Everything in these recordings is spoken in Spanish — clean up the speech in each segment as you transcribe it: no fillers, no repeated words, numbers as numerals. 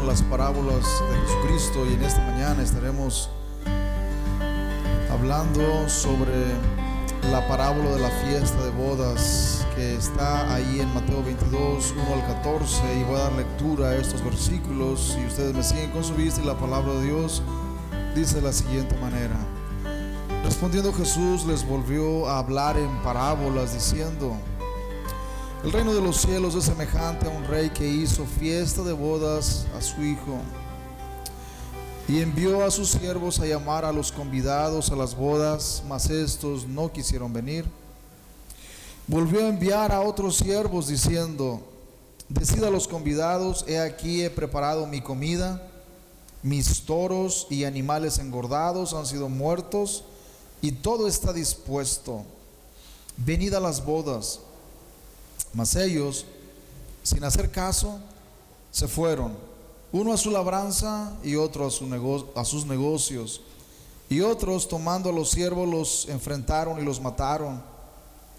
con las parábolas de Jesucristo, y en esta mañana estaremos hablando sobre la parábola de la fiesta de bodas que está ahí en Mateo 22, 1 al 14, y voy a dar lectura a estos versículos y ustedes me siguen con su vista. Y la palabra de Dios dice de la siguiente manera: respondiendo Jesús les volvió a hablar en parábolas diciendo: el reino de los cielos es semejante a un rey que hizo fiesta de bodas a su hijo, y envió a sus siervos a llamar a los convidados a las bodas, mas estos no quisieron venir. Volvió a enviar a otros siervos diciendo: decid a los convidados, he aquí he preparado mi comida, mis toros y animales engordados han sido muertos, y todo está dispuesto, venid a las bodas. Mas ellos, sin hacer caso, se fueron, uno a su labranza y otro a sus negocios. Y otros, tomando a los siervos, los enfrentaron y los mataron.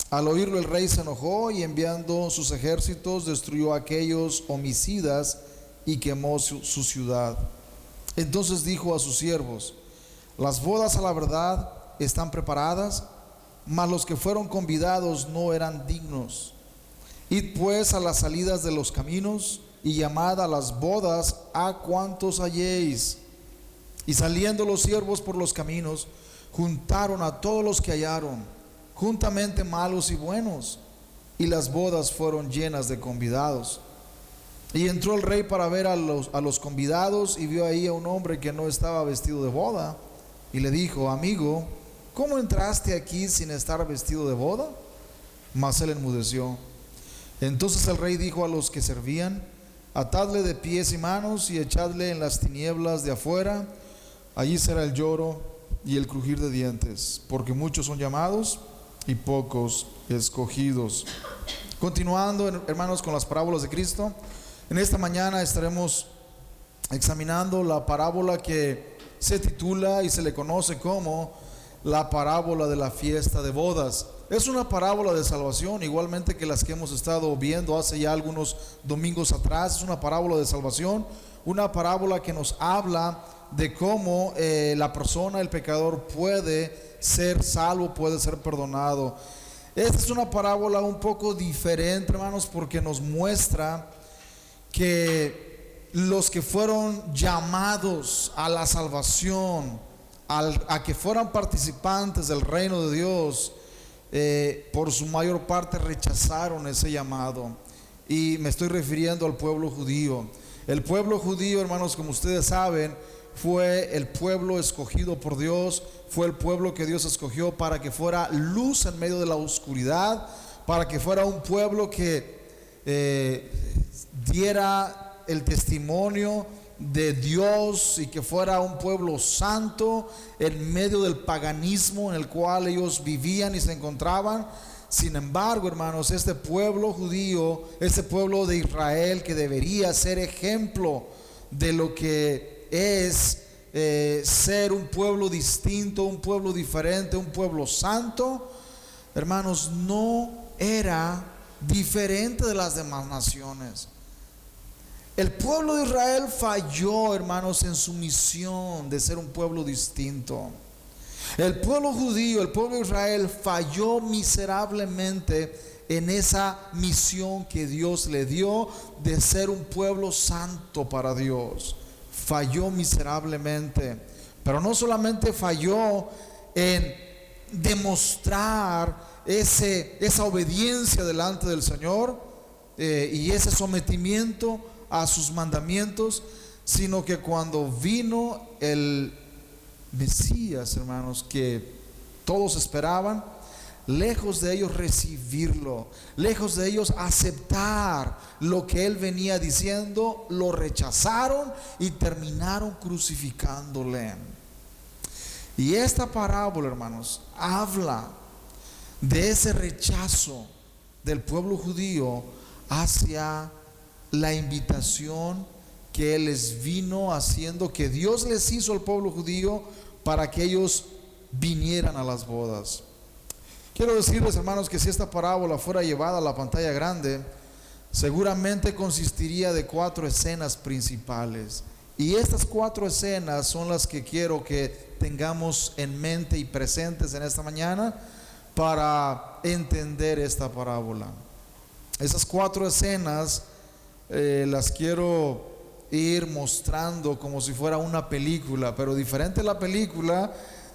Al oírlo el rey se enojó, y enviando sus ejércitos destruyó a aquellos homicidas y quemó su ciudad. Entonces dijo a sus siervos: las bodas a la verdad están preparadas, mas los que fueron convidados no eran dignos. Id pues a las salidas de los caminos y llamad a las bodas a cuantos halléis. Y saliendo los siervos por los caminos, juntaron a todos los que hallaron, juntamente malos y buenos, y las bodas fueron llenas de convidados. Y entró el rey para ver a los convidados, y vio ahí a un hombre que no estaba vestido de boda, y le dijo: amigo, ¿cómo entraste aquí sin estar vestido de boda? Mas él enmudeció. Entonces el rey dijo a los que servían: atadle de pies y manos y echadle en las tinieblas de afuera, allí será el lloro y el crujir de dientes, porque muchos son llamados y pocos escogidos. Continuando, hermanos, con las parábolas de Cristo, en esta mañana estaremos examinando la parábola que se titula y se le conoce como la parábola de la fiesta de bodas. Es una parábola de salvación, igualmente que las que hemos estado viendo hace ya algunos domingos atrás. Es una parábola de salvación, una parábola que nos habla de cómo la persona, el pecador, puede ser salvo, puede ser perdonado. Esta es una parábola un poco diferente, hermanos, porque nos muestra que los que fueron llamados a la salvación, a que fueran participantes del reino de Dios, por su mayor parte rechazaron ese llamado. Y me estoy refiriendo al pueblo judío. El pueblo judío, hermanos, como ustedes saben, fue el pueblo escogido por Dios, fue el pueblo que Dios escogió para que fuera luz en medio de la oscuridad, para que fuera un pueblo que diera el testimonio de Dios, y que fuera un pueblo santo en medio del paganismo en el cual ellos vivían y se encontraban. Sin embargo, hermanos, este pueblo judío, este pueblo de Israel, que debería ser ejemplo de lo que es ser un pueblo distinto, un pueblo diferente, un pueblo santo, hermanos, no era diferente de las demás naciones. El pueblo de Israel falló, hermanos, en su misión de ser un pueblo distinto. El pueblo judío, el pueblo de Israel, falló miserablemente en esa misión que Dios le dio de ser un pueblo santo para Dios. Falló miserablemente. Pero no solamente falló en demostrar esa obediencia delante del Señor y ese sometimiento a sus mandamientos, sino que cuando vino el Mesías, hermanos, que todos esperaban, lejos de ellos recibirlo, lejos de ellos aceptar lo que él venía diciendo, lo rechazaron y terminaron crucificándole. Y esta parábola, hermanos, habla de ese rechazo del pueblo judío hacia la invitación que él les vino haciendo, que Dios les hizo al pueblo judío para que ellos vinieran a las bodas. Quiero decirles, hermanos, que si esta parábola fuera llevada a la pantalla grande, seguramente consistiría de 4 escenas principales. Y estas 4 escenas son las que quiero que tengamos en mente y presentes en esta mañana para entender esta parábola. Esas 4 escenas las quiero ir mostrando como si fuera una película, pero diferente a la película.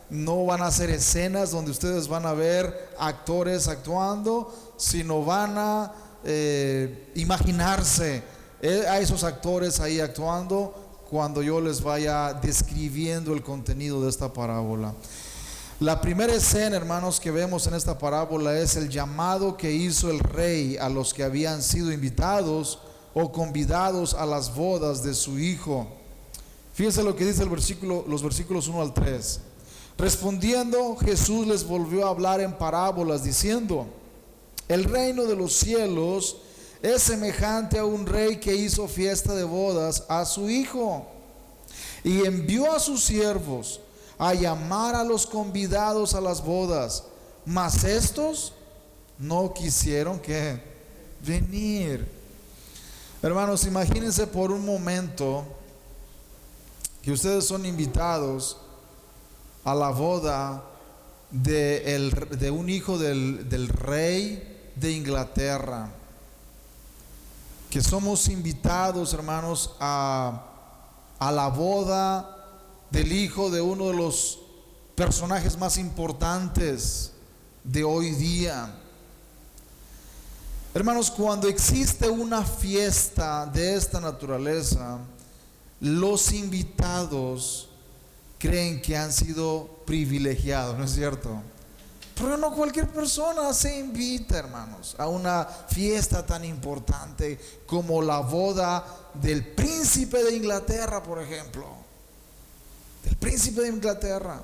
No van a ser escenas donde ustedes van a ver actores actuando, sino van a imaginarse a esos actores ahí actuando cuando yo les vaya describiendo el contenido de esta parábola. La primera escena, hermanos, que vemos en esta parábola es el llamado que hizo el rey a los que habían sido invitados o convidados a las bodas de su hijo. Fíjense lo que dice los versículos 1 al 3. Respondiendo, Jesús les volvió a hablar en parábolas diciendo: el reino de los cielos es semejante a un rey que hizo fiesta de bodas a su hijo, y envió a sus siervos a llamar a los convidados a las bodas, mas estos no quisieron que venir. Hermanos, imagínense por un momento que ustedes son invitados a la boda de un hijo del rey de Inglaterra, que somos invitados, hermanos, a la boda del hijo de uno de los personajes más importantes de hoy día. Hermanos, cuando existe una fiesta de esta naturaleza, los invitados creen que han sido privilegiados, ¿no es cierto? Pero no cualquier persona se invita, hermanos, a una fiesta tan importante como la boda del príncipe de Inglaterra, por ejemplo. Del príncipe de Inglaterra.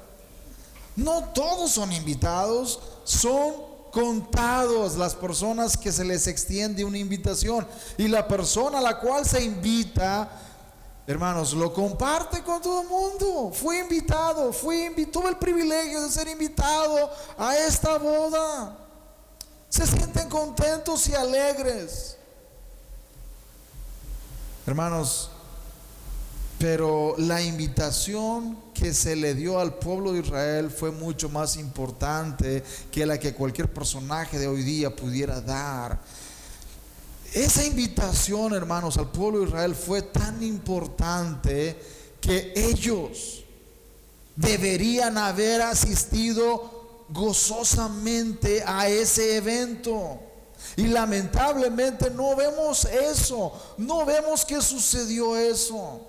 No todos son invitados, son contados las personas que se les extiende una invitación. Y la persona a la cual se invita, hermanos, lo comparte con todo el mundo. Fui invitado, tuve el privilegio de ser invitado a esta boda. Se sienten contentos y alegres, hermanos. Pero la invitación que se le dio al pueblo de Israel fue mucho más importante que la que cualquier personaje de hoy día pudiera dar. Esa invitación, hermanos, al pueblo de Israel fue tan importante que ellos deberían haber asistido gozosamente a ese evento. Y lamentablemente no vemos eso, no vemos que sucedió eso.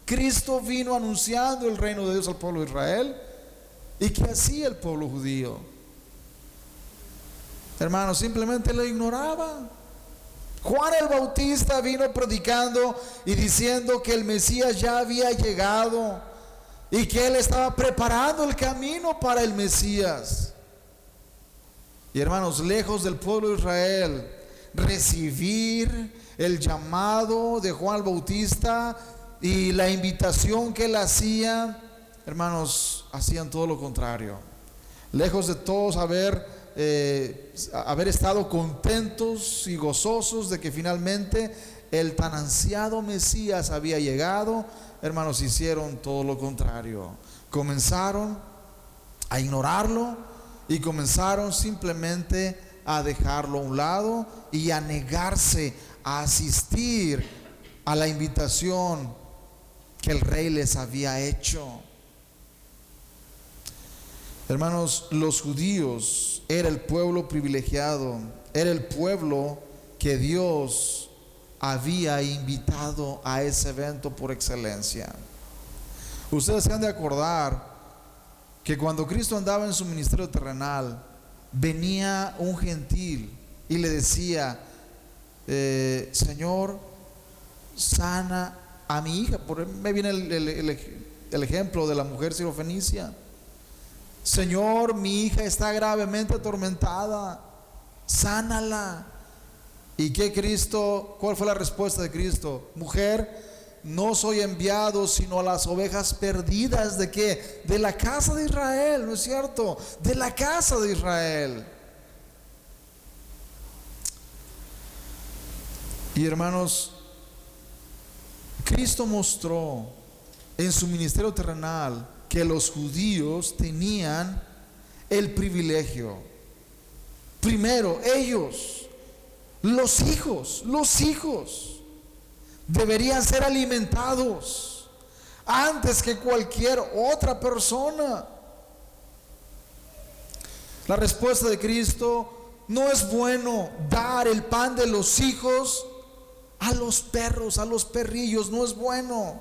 Cristo vino anunciando el reino de Dios al pueblo de Israel. ¿Y qué hacía el pueblo judío? Hermanos, simplemente lo ignoraba. Juan el Bautista vino predicando y diciendo que el Mesías ya había llegado y que él estaba preparando el camino para el Mesías. Y hermanos, lejos del pueblo de Israel recibir el llamado de Juan el Bautista y la invitación que él hacía, hermanos, hacían todo lo contrario. Lejos de todos haber estado contentos y gozosos de que finalmente el tan ansiado Mesías había llegado, hermanos, hicieron todo lo contrario. Comenzaron a ignorarlo y comenzaron simplemente a dejarlo a un lado y a negarse a asistir a la invitación que el rey les había hecho. Hermanos, los judíos era el pueblo privilegiado, era el pueblo que Dios había invitado a ese evento por excelencia. Ustedes se han de acordar que cuando Cristo andaba en su ministerio terrenal, venía un gentil y le decía: Señor, sana a mi hija. Por me viene el ejemplo de la mujer sirofenicia. Señor, mi hija está gravemente atormentada, sánala. ¿Y qué Cristo? ¿Cuál fue la respuesta de Cristo? Mujer, no soy enviado sino a las ovejas perdidas ¿de qué? De la casa de Israel, ¿no es cierto? De la casa de Israel. Y hermanos, Cristo mostró en su ministerio terrenal que los judíos tenían el privilegio. Primero, ellos, los hijos, deberían ser alimentados antes que cualquier otra persona. La respuesta de Cristo: no es bueno dar el pan de los hijos a los perros, a los perrillos, no es bueno.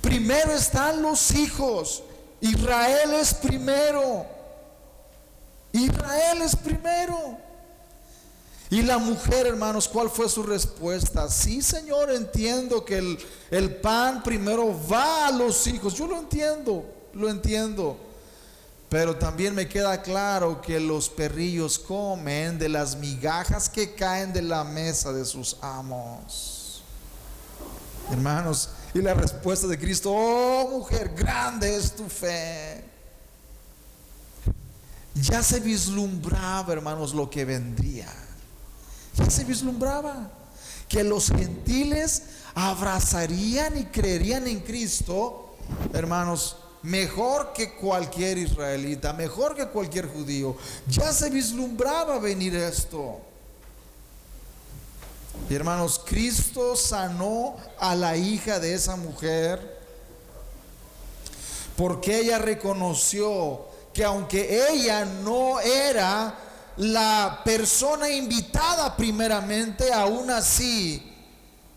Primero están los hijos. Israel es primero. Israel es primero. Y la mujer, hermanos, ¿cuál fue su respuesta? Sí, Señor, entiendo que el pan primero va a los hijos. Yo lo entiendo. Pero también me queda claro que los perrillos comen de las migajas que caen de la mesa de sus amos. Hermanos, y la respuesta de Cristo: oh mujer, grande es tu fe. Ya se vislumbraba, hermanos, lo que vendría. Ya se vislumbraba que los gentiles abrazarían y creerían en Cristo, hermanos, mejor que cualquier israelita, mejor que cualquier judío. Ya se vislumbraba venir esto. Y hermanos, Cristo sanó a la hija de esa mujer porque ella reconoció que aunque ella no era la persona invitada primeramente, aún así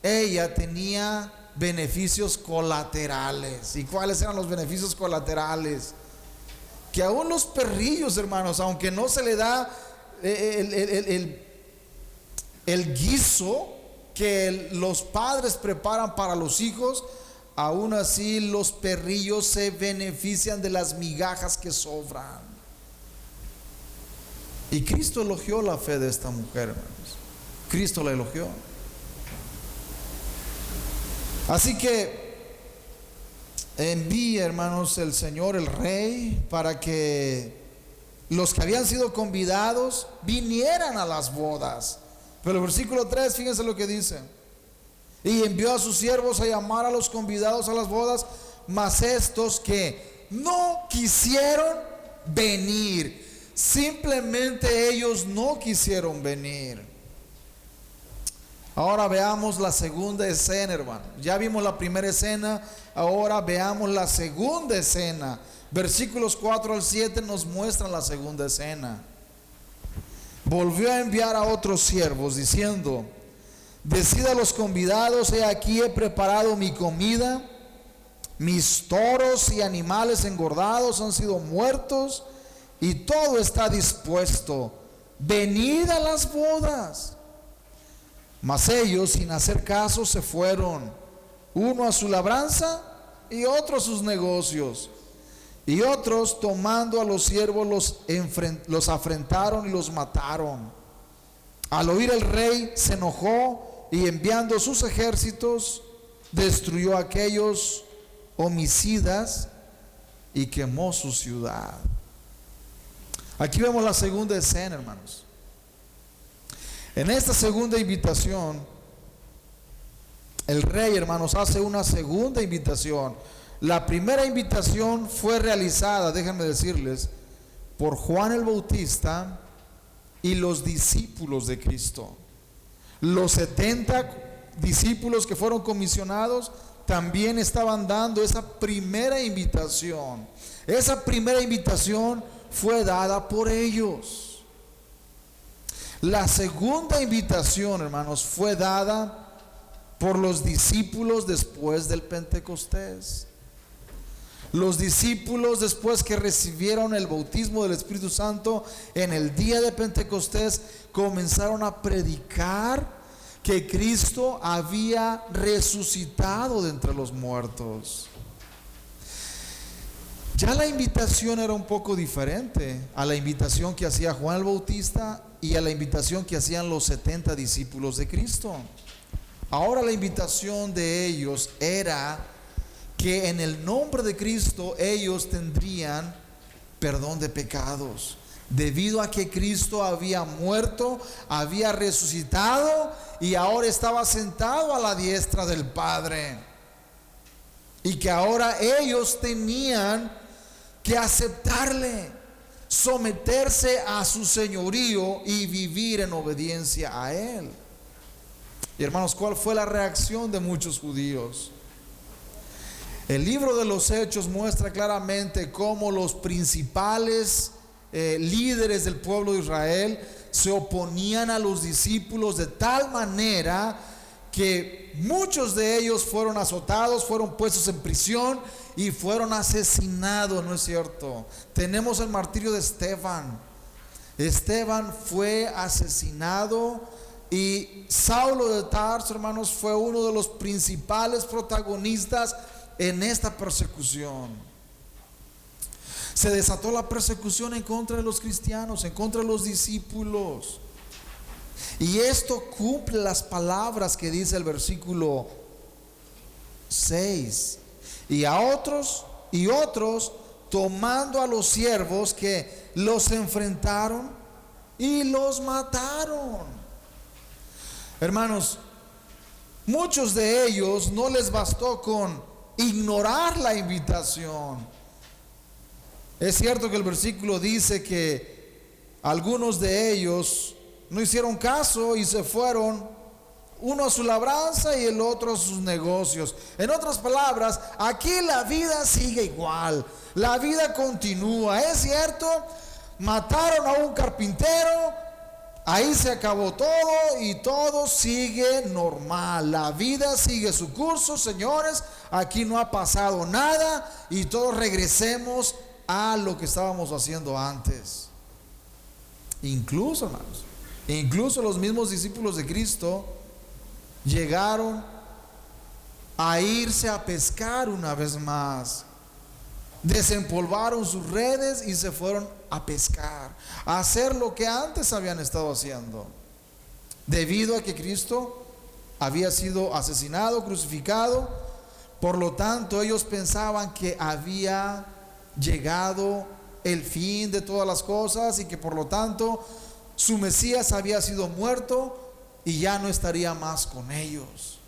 ella tenía beneficios colaterales. ¿Y cuáles eran los beneficios colaterales? Que aún los perrillos, hermanos, aunque no se le da el guiso que los padres preparan para los hijos, aún así los perrillos se benefician de las migajas que sobran. Y Cristo elogió la fe de esta mujer, hermanos. Cristo la elogió. Así que envía, hermanos, el Señor, el Rey, para que los que habían sido convidados vinieran a las bodas. Pero el versículo 3, fíjense lo que dice: y envió a sus siervos a llamar a los convidados a las bodas, mas estos que no quisieron venir, simplemente ellos no quisieron venir. Ahora veamos la segunda escena, hermano. Ya vimos la primera escena, ahora veamos la segunda escena. Versículos 4 al 7 nos muestran la segunda escena. Volvió a enviar a otros siervos diciendo: decid a los convidados, he aquí he preparado mi comida, mis toros y animales engordados han sido muertos y todo está dispuesto, venid a las bodas. Mas ellos, sin hacer caso, se fueron, uno a su labranza y otro a sus negocios. Y otros, tomando a los siervos, los afrentaron y los mataron. Al oír el rey se enojó y enviando sus ejércitos destruyó a aquellos homicidas y quemó su ciudad. Aquí vemos la segunda escena, hermanos. En esta segunda invitación, el rey, hermanos, hace una segunda invitación. La primera invitación fue realizada, déjenme decirles, por Juan el Bautista y los discípulos de Cristo. Los 70 discípulos que fueron comisionados también estaban dando esa primera invitación. Esa primera invitación fue dada por ellos. La segunda invitación, hermanos, fue dada por los discípulos después del Pentecostés. Los discípulos, después que recibieron el bautismo del Espíritu Santo en el día de Pentecostés, comenzaron a predicar que Cristo había resucitado de entre los muertos. Ya la invitación era un poco diferente a la invitación que hacía Juan el Bautista y a la invitación que hacían los 70 discípulos de Cristo. Ahora la invitación de ellos era que en el nombre de Cristo ellos tendrían perdón de pecados, debido a que Cristo había muerto, había resucitado y ahora estaba sentado a la diestra del Padre, y que ahora ellos tenían que aceptarle, someterse a su señorío y vivir en obediencia a Él. Y hermanos, ¿cuál fue la reacción de muchos judíos? El libro de los Hechos muestra claramente cómo los principales líderes del pueblo de Israel se oponían a los discípulos de tal manera que muchos de ellos fueron azotados, fueron puestos en prisión y fueron asesinados, ¿no es cierto? Tenemos el martirio de Esteban. Esteban fue asesinado y Saulo de Tarso, hermanos, fue uno de los principales protagonistas en esta persecución. Se desató la persecución en contra de los cristianos, en contra de los discípulos. Y esto cumple las palabras que dice el versículo 6. Y a otros tomando a los siervos que los enfrentaron y los mataron. Hermanos, muchos de ellos no les bastó con ignorar la invitación. Es cierto que el versículo dice que algunos de ellos no hicieron caso y se fueron, uno a su labranza y el otro a sus negocios. En otras palabras, aquí la vida sigue igual, la vida continúa. Es cierto, mataron a un carpintero, ahí se acabó todo y todo sigue normal. La vida sigue su curso, señores. Aquí no ha pasado nada y todos regresemos a lo que estábamos haciendo antes. Incluso, hermanos, incluso los mismos discípulos de Cristo llegaron a irse a pescar una vez más. Desempolvaron sus redes y se fueron a pescar, a hacer lo que antes habían estado haciendo, debido a que Cristo había sido asesinado, crucificado. Por lo tanto, ellos pensaban que había llegado el fin de todas las cosas y que por lo tanto su Mesías había sido muerto y ya no estaría más con ellos.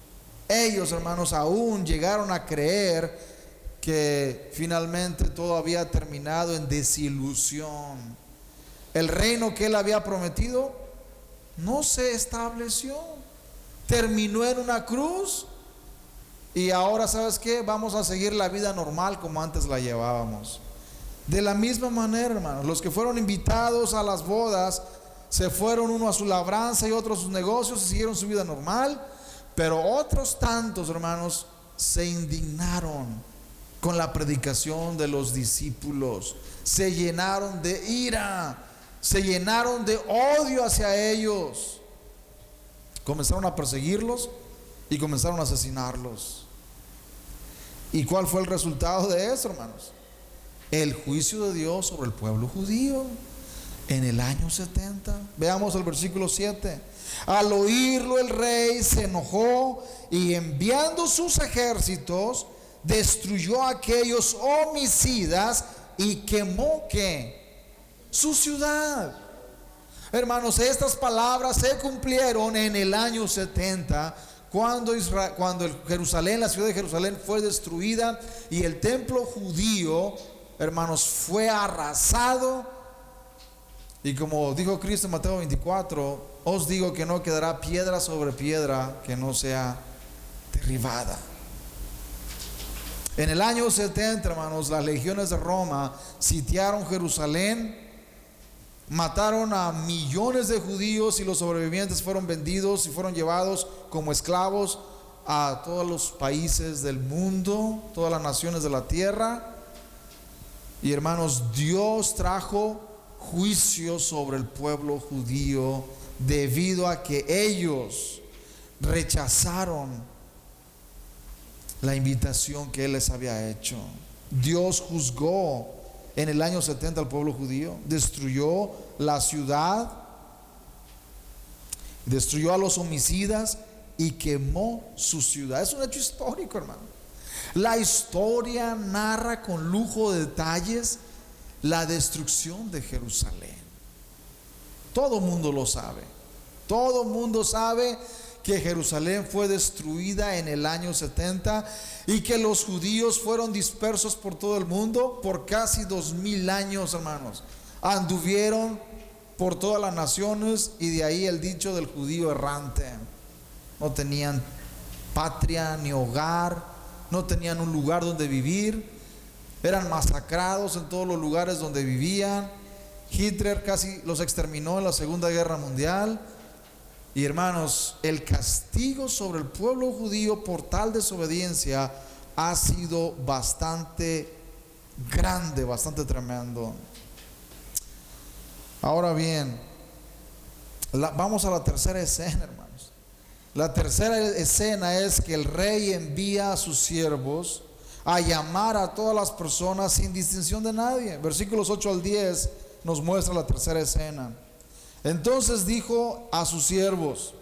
Ellos, hermanos, aún llegaron a creer que finalmente todo había terminado en desilusión. El reino que Él había prometido no se estableció, terminó en una cruz. Y ahora, ¿sabes qué? Vamos a seguir la vida normal como antes la llevábamos. De la misma manera, hermanos, los que fueron invitados a las bodas se fueron, uno a su labranza y otro a sus negocios y siguieron su vida normal. Pero otros tantos, hermanos, se indignaron con la predicación de los discípulos. Se llenaron de ira, se llenaron de odio hacia ellos. Comenzaron a perseguirlos y comenzaron a asesinarlos. ¿Y cuál fue el resultado de eso, hermanos? El juicio de Dios sobre el pueblo judío en el año 70. Veamos el versículo 7. Al oírlo el rey se enojó y enviando sus ejércitos destruyó a aquellos homicidas y quemó ¿qué? Su ciudad. Hermanos, estas palabras se cumplieron en el año 70, cuando Jerusalén, la ciudad de Jerusalén fue destruida y el templo judío, hermanos, fue arrasado. Y como dijo Cristo en Mateo 24, os digo que no quedará piedra sobre piedra que no sea derribada. En el año 70, hermanos, las legiones de Roma sitiaron Jerusalén, mataron a millones de judíos y los sobrevivientes fueron vendidos y fueron llevados como esclavos a todos los países del mundo, todas las naciones de la tierra. Y hermanos, Dios trajo juicio sobre el pueblo judío debido a que ellos rechazaron la invitación que Él les había hecho. Dios juzgó en el año 70 al pueblo judío, destruyó la ciudad, destruyó a los homicidas y quemó su ciudad. Es un hecho histórico, hermano. La historia narra con lujo de detalles la destrucción de Jerusalén. Todo mundo lo sabe. Todo mundo sabe que Jerusalén fue destruida en el año 70 y que los judíos fueron dispersos por todo el mundo por casi 2000 años, hermanos. Anduvieron por todas las naciones, y de ahí el dicho del judío errante. No tenían patria ni hogar, no tenían un lugar donde vivir, eran masacrados en todos los lugares donde vivían. Hitler casi los exterminó en la Segunda Guerra Mundial. Y hermanos, el castigo sobre el pueblo judío por tal desobediencia ha sido bastante grande, bastante tremendo. Ahora bien, vamos a la tercera escena, hermanos. La tercera escena es que el rey envía a sus siervos a llamar a todas las personas sin distinción de nadie. Versículos 8 al 10 nos muestra la tercera escena. Entonces dijo a sus siervos: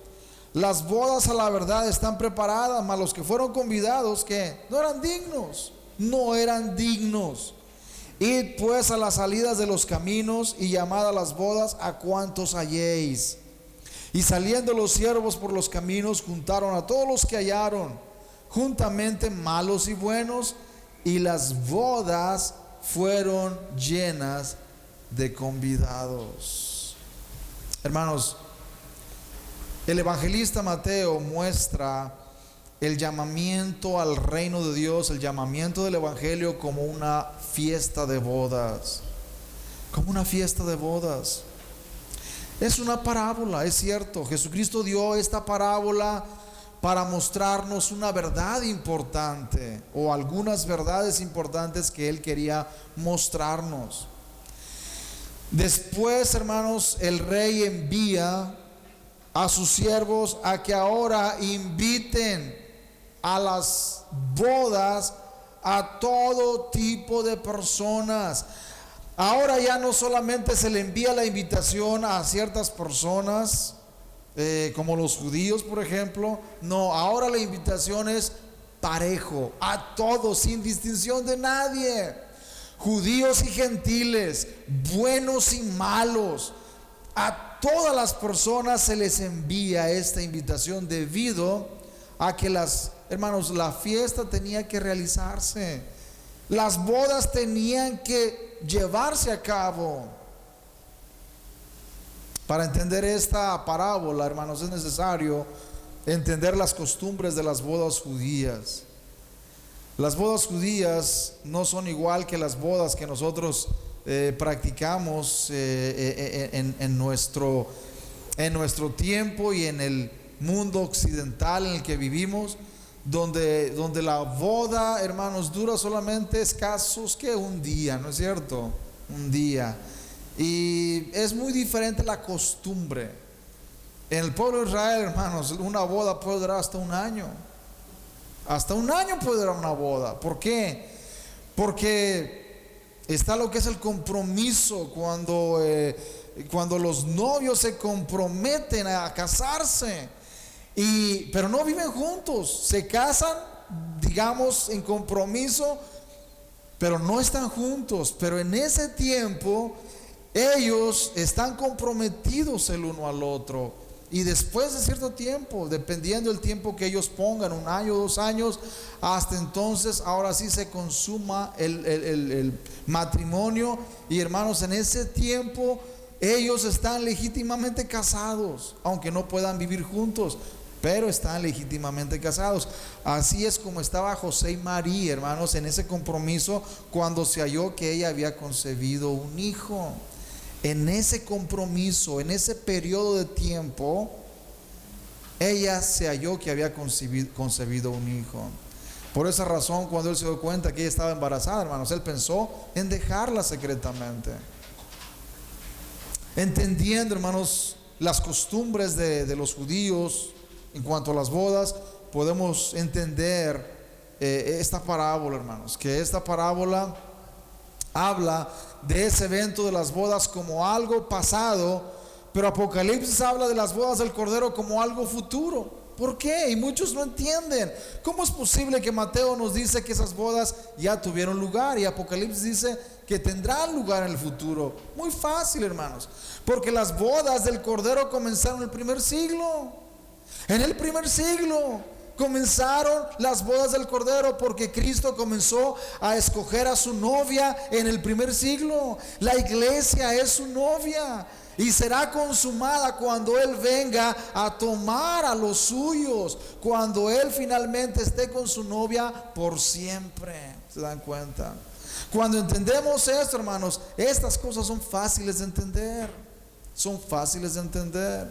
las bodas a la verdad están preparadas, mas los que fueron convidados, que no eran dignos. Id pues a las salidas de los caminos y llamad a las bodas a cuantos halléis. Y saliendo los siervos por los caminos, juntaron a todos los que hallaron, juntamente malos y buenos, y las bodas fueron llenas de convidados. Hermanos, el evangelista Mateo muestra el llamamiento al reino de Dios, el llamamiento del evangelio como una fiesta de bodas. Como una fiesta de bodas. Es una parábola, es cierto. Jesucristo dio esta parábola para mostrarnos una verdad importante, o algunas verdades importantes que Él quería mostrarnos. Después, hermanos, el rey envía a sus siervos a que ahora inviten a las bodas a todo tipo de personas. Ahora ya no solamente se le envía la invitación a ciertas personas, como los judíos, por ejemplo. No, ahora la invitación es parejo, a todos, sin distinción de nadie. Judíos y gentiles, buenos y malos, a todas las personas se les envía esta invitación, debido a que hermanos, la fiesta tenía que realizarse, las bodas tenían que llevarse a cabo. Para entender esta parábola, hermanos, es necesario entender las costumbres de las bodas judías. Las bodas judías no son igual que las bodas que nosotros practicamos en nuestro tiempo y en el mundo occidental en el que vivimos, donde la boda, hermanos, dura solamente escasos que un día, ¿no es cierto? Un día. Y es muy diferente la costumbre. En el pueblo de Israel, hermanos, una boda puede durar hasta un año. Hasta un año puede durar una boda. ¿Por qué? Porque está lo que es el compromiso, cuando los novios se comprometen a casarse, pero no viven juntos. Se casan, digamos, en compromiso, pero no están juntos. Pero en ese tiempo ellos están comprometidos el uno al otro. Y después de cierto tiempo, dependiendo del tiempo que ellos pongan, 1 año, 2 años, hasta entonces, ahora sí se consuma el matrimonio. Y hermanos, en ese tiempo ellos están legítimamente casados, aunque no puedan vivir juntos, pero están legítimamente casados. Así es como estaba José y María, hermanos, en ese compromiso, cuando se halló que ella había concebido un hijo. En ese compromiso, en ese periodo de tiempo, ella se halló que había concebido un hijo. Por esa razón, cuando él se dio cuenta que ella estaba embarazada, hermanos, él pensó en dejarla secretamente. Entendiendo, hermanos, las costumbres de los judíos en cuanto a las bodas, podemos entender esta parábola, hermanos, que esta parábola habla de ese evento de las bodas como algo pasado, pero Apocalipsis habla de las bodas del Cordero como algo futuro. ¿Por qué? Y muchos no entienden. ¿Cómo es posible que Mateo nos dice que esas bodas ya tuvieron lugar y Apocalipsis dice que tendrán lugar en el futuro? Muy fácil, hermanos, porque las bodas del Cordero comenzaron en el primer siglo. En el primer siglo comenzaron las bodas del Cordero, porque Cristo comenzó a escoger a su novia en el primer siglo. La iglesia es su novia y será consumada cuando Él venga a tomar a los suyos, cuando Él finalmente esté con su novia por siempre. ¿Se dan cuenta? Cuando entendemos esto, hermanos, estas cosas son fáciles de entender. Son fáciles de entender.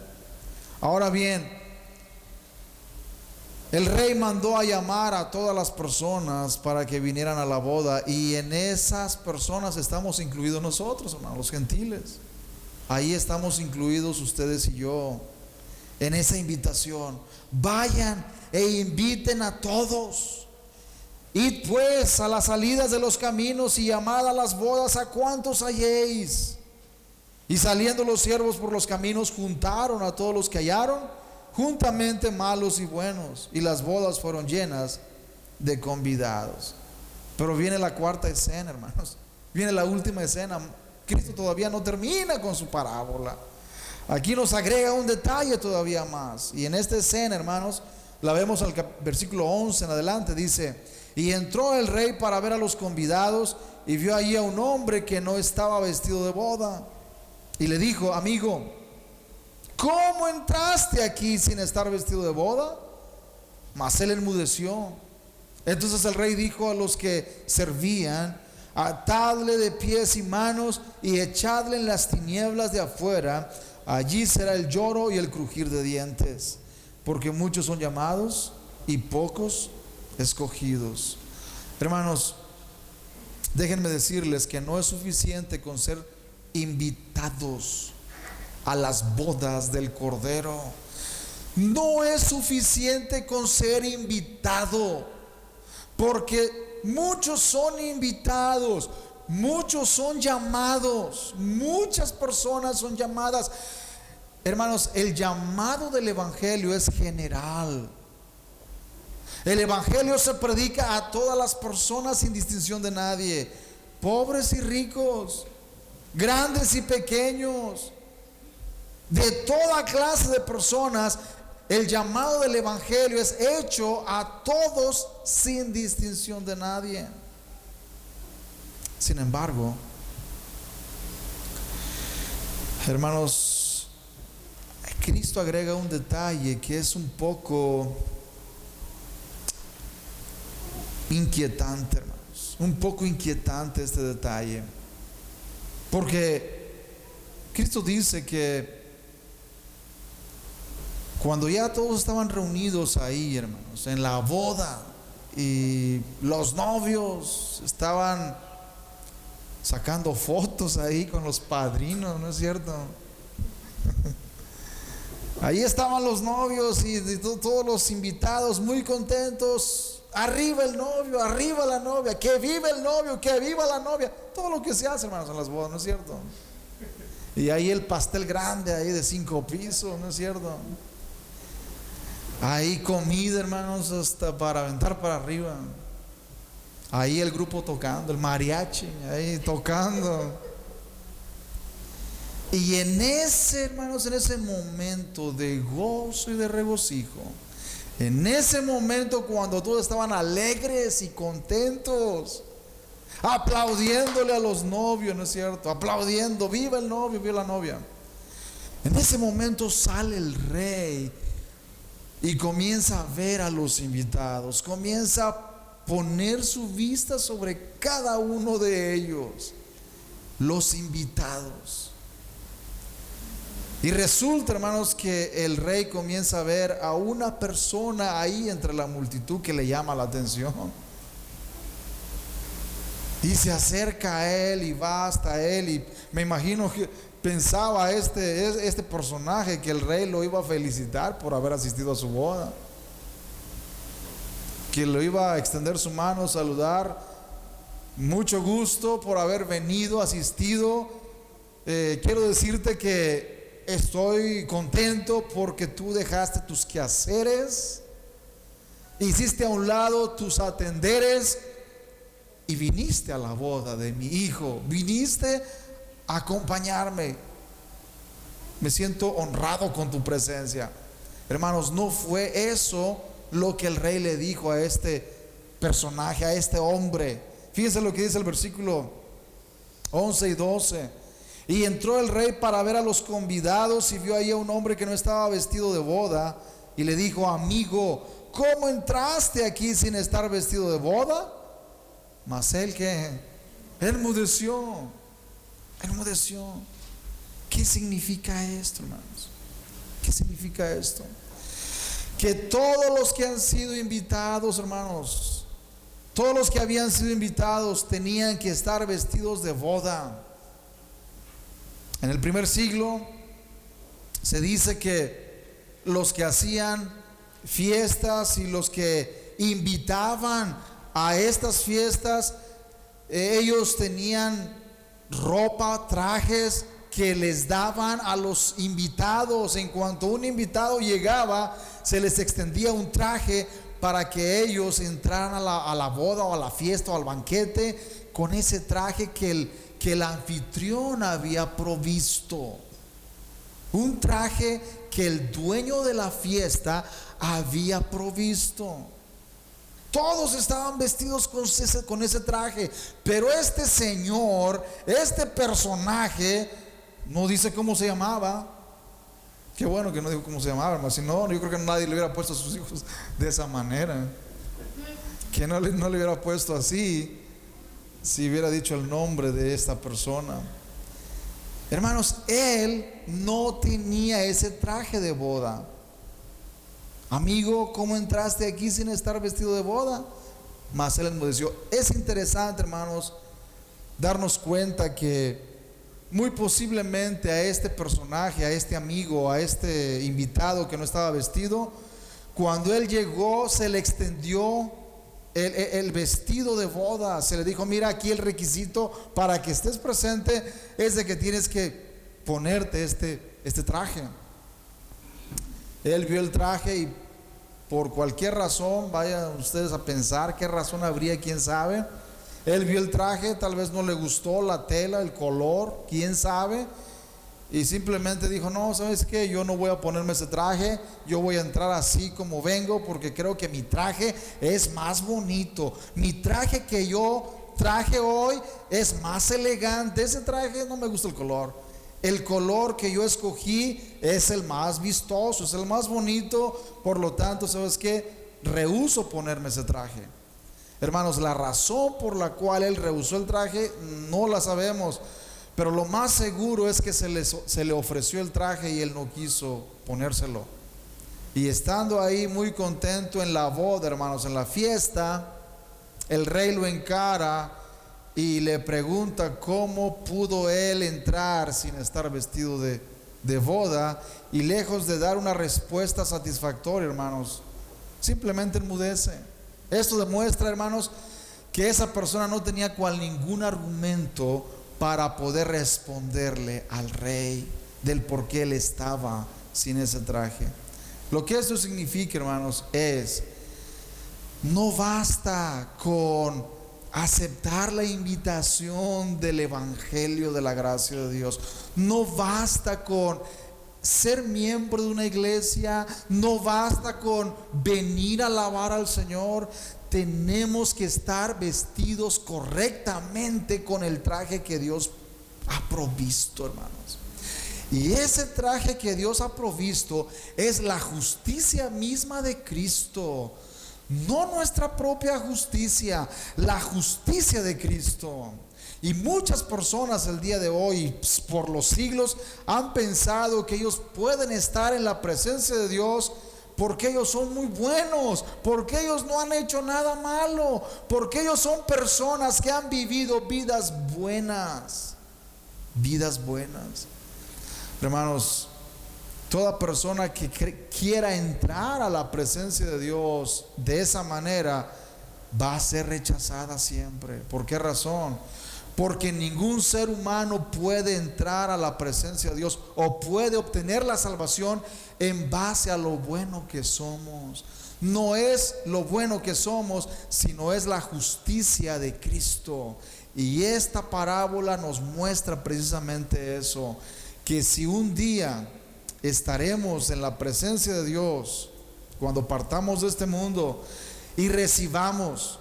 Ahora bien, el rey mandó a llamar a todas las personas para que vinieran a la boda, y en esas personas estamos incluidos nosotros, hermanos, los gentiles. Ahí estamos incluidos ustedes y yo, en esa invitación. Vayan e inviten a todos. Id pues a las salidas de los caminos y llamad a las bodas a cuantos halléis. Y saliendo los siervos por los caminos, juntaron a todos los que hallaron, juntamente malos y buenos, y las bodas fueron llenas de convidados. Pero viene la cuarta escena, hermanos. Viene la última escena. Cristo todavía no termina con su parábola. Aquí nos agrega un detalle todavía más. Y en esta escena, hermanos, la vemos al versículo 11 en adelante. Dice: y entró el rey para ver a los convidados, y vio allí a un hombre que no estaba vestido de boda. Y le dijo: amigo, ¿cómo entraste aquí sin estar vestido de boda? Mas él enmudeció. Entonces el rey dijo a los que servían: atadle de pies y manos y echadle en las tinieblas de afuera. Allí será el lloro y el crujir de dientes, porque muchos son llamados y pocos escogidos. Hermanos, déjenme decirles que no es suficiente con ser invitados a las bodas del Cordero. No es suficiente con ser invitado, porque muchos son invitados, muchos son llamados, muchas personas son llamadas. Hermanos, el llamado del evangelio es general. El evangelio se predica a todas las personas sin distinción de nadie, pobres y ricos, grandes y pequeños, de toda clase de personas. El llamado del evangelio es hecho a todos sin distinción de nadie. Sin embargo, hermanos, Cristo agrega un detalle que es un poco inquietante, hermanos. Un poco inquietante este detalle, porque Cristo dice que cuando ya todos estaban reunidos ahí, hermanos, en la boda, y los novios estaban sacando fotos ahí con los padrinos, ¿no es cierto? Ahí estaban los novios y todos los invitados muy contentos. Arriba el novio, arriba la novia, que viva el novio, que viva la novia. Todo lo que se hace, hermanos, en las bodas, ¿no es cierto? Y ahí el pastel grande ahí de 5 pisos, ¿no es cierto? Ahí comida, hermanos, hasta para aventar para arriba. Ahí el grupo tocando, el mariachi, ahí tocando. Y en ese, hermanos, en ese momento de gozo y de regocijo, en ese momento cuando todos estaban alegres y contentos, aplaudiéndole a los novios, ¿no es cierto? Aplaudiendo, viva el novio, viva la novia. En ese momento sale el rey y comienza a ver a los invitados, comienza a poner su vista sobre cada uno de ellos, los invitados. Y resulta, hermanos, que el rey comienza a ver a una persona ahí entre la multitud que le llama la atención. Y se acerca a él y va hasta él, y me imagino que pensaba este personaje que el rey lo iba a felicitar por haber asistido a su boda, que lo iba a extender su mano, saludar, mucho gusto por haber venido, asistido. Quiero decirte que estoy contento porque tú dejaste tus quehaceres, hiciste a un lado tus atenderes y viniste a la boda de mi hijo, viniste a acompañarme. Me siento honrado con tu presencia. Hermanos, no fue eso lo que el rey le dijo a este personaje, a este hombre. Fíjense lo que dice el versículo 11 y 12. Y entró el rey para ver a los convidados y vio ahí a un hombre que no estaba vestido de boda y le dijo: amigo, ¿cómo entraste aquí sin estar vestido de boda? Mas él que enmudeció. ¿Qué significa esto, hermanos? ¿Qué significa esto? Que todos los que han sido invitados, hermanos, todos los que habían sido invitados tenían que estar vestidos de boda. En el primer siglo se dice que los que hacían fiestas y los que invitaban a estas fiestas, ellos tenían ropa, trajes que les daban a los invitados. En cuanto un invitado llegaba, se les extendía un traje para que ellos entraran a la boda o a la fiesta o al banquete con ese traje que el anfitrión había provisto. Un traje que el dueño de la fiesta había provisto. Todos estaban vestidos con ese traje, pero este señor, este personaje, no dice cómo se llamaba. Qué bueno que no dijo cómo se llamaba, hermano. Si no, yo creo que nadie le hubiera puesto a sus hijos de esa manera. Que no le hubiera puesto así si hubiera dicho el nombre de esta persona. Hermanos, él no tenía ese traje de boda. Amigo, ¿cómo entraste aquí sin estar vestido de boda? Mas él enmudeció. Es interesante, hermanos, darnos cuenta que muy posiblemente a este personaje, a este amigo, a este invitado que no estaba vestido, cuando él llegó se le extendió el vestido de boda. Se le dijo: mira, aquí el requisito para que estés presente es de que tienes que ponerte este traje. Él vio el traje y por cualquier razón, vayan ustedes a pensar qué razón habría, quién sabe. Él vio el traje, tal vez no le gustó la tela, el color, quién sabe, y simplemente dijo: no, ¿sabes qué? Yo no voy a ponerme ese traje, yo voy a entrar así como vengo, porque creo que mi traje es más bonito. Mi traje que yo traje hoy es más elegante. Ese traje no me gusta el color. El color que yo escogí es el más vistoso, es el más bonito. Por lo tanto, ¿sabes qué? Rehúso ponerme ese traje. Hermanos, la razón por la cual él rehusó el traje no la sabemos, pero lo más seguro es que se le ofreció el traje y él no quiso ponérselo. Y estando ahí muy contento en la boda, hermanos, en la fiesta, el rey lo encara y le pregunta cómo pudo él entrar sin estar vestido de boda, y lejos de dar una respuesta satisfactoria, hermanos, simplemente enmudece. Esto demuestra, hermanos, que esa persona no tenía ningún argumento para poder responderle al rey del por qué él estaba sin ese traje. Lo que esto significa, hermanos, es: no basta con aceptar la invitación del evangelio de la gracia de Dios. No basta con ser miembro de una iglesia, no basta con venir a alabar al Señor. Tenemos que estar vestidos correctamente con el traje que Dios ha provisto, hermanos. Y ese traje que Dios ha provisto es la justicia misma de Cristo, no nuestra propia justicia, la justicia de Cristo. Y muchas personas el día de hoy, por los siglos, han pensado que ellos pueden estar en la presencia de Dios porque ellos son muy buenos, porque ellos no han hecho nada malo, porque ellos son personas que han vivido vidas buenas. Vidas buenas. Hermanos, toda persona que quiera entrar a la presencia de Dios de esa manera va a ser rechazada siempre. ¿Por qué razón? porque ningún ser humano puede entrar a la presencia de Dios o puede obtener la salvación en base a lo bueno que somos. No es lo bueno que somos, sino es la justicia de Cristo. Y esta parábola nos muestra precisamente eso, que si un día estaremos en la presencia de Dios, cuando partamos de este mundo y recibamos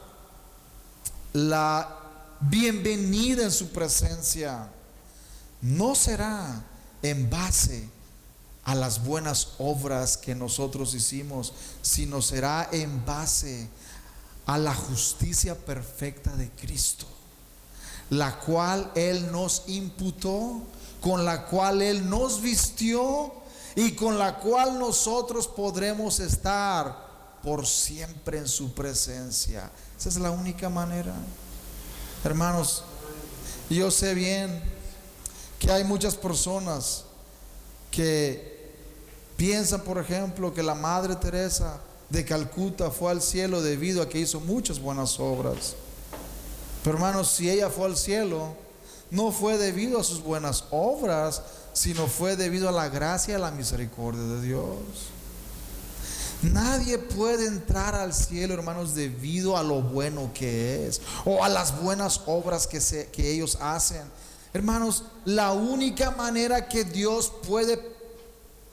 la bienvenida en su presencia, no será en base a las buenas obras que nosotros hicimos, sino será en base a la justicia perfecta de Cristo, la cual Él nos imputó, con la cual Él nos vistió y con la cual nosotros podremos estar por siempre en su presencia. Esa es la única manera. Hermanos, yo sé bien que hay muchas personas que piensan, por ejemplo, que la Madre Teresa de Calcuta fue al cielo debido a que hizo muchas buenas obras. Pero hermanos, si ella fue al cielo, no fue debido a sus buenas obras, sino fue debido a la gracia y a la misericordia de Dios. Nadie puede entrar al cielo, hermanos, debido a lo bueno que es o a las buenas obras que ellos hacen. Hermanos, la única manera que Dios puede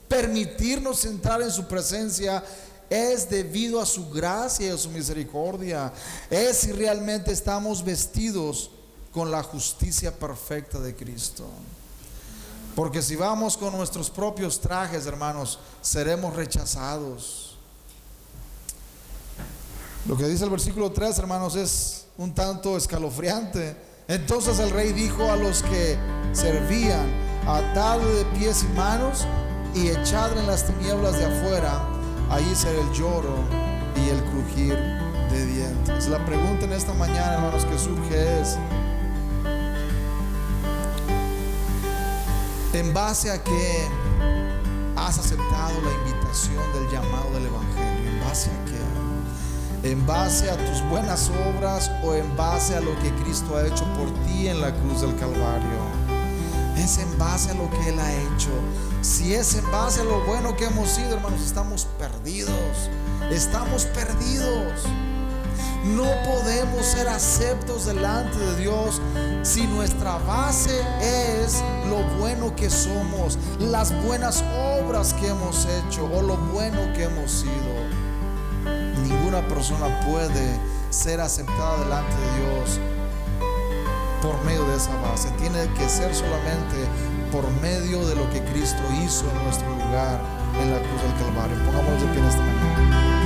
permitirnos entrar en su presencia es debido a su gracia y a su misericordia. Es si realmente estamos vestidos con la justicia perfecta de Cristo. Porque si vamos con nuestros propios trajes, hermanos, seremos rechazados. Lo que dice el versículo 3, hermanos, es un tanto escalofriante. Entonces el rey dijo a los que servían: atadle de pies y manos y echadle en las tinieblas de afuera, allí será el lloro y el crujir de dientes. La pregunta en esta mañana, hermanos, que surge es: ¿en base a qué has aceptado la invitación del llamado del Evangelio? ¿En base a qué? ¿En base a tus buenas obras o en base a lo que Cristo ha hecho por ti en la cruz del Calvario? Es en base a lo que Él ha hecho. Si es en base a lo bueno que hemos sido, hermanos, estamos perdidos. Estamos perdidos. No podemos ser aceptos delante de Dios si nuestra base es lo bueno que somos, las buenas obras que hemos hecho o lo bueno que hemos sido. Ninguna persona puede ser aceptada delante de Dios por medio de esa base. Tiene que ser solamente por medio de lo que Cristo hizo en nuestro lugar en la cruz del Calvario. Pongámonos de pie en esta mañana.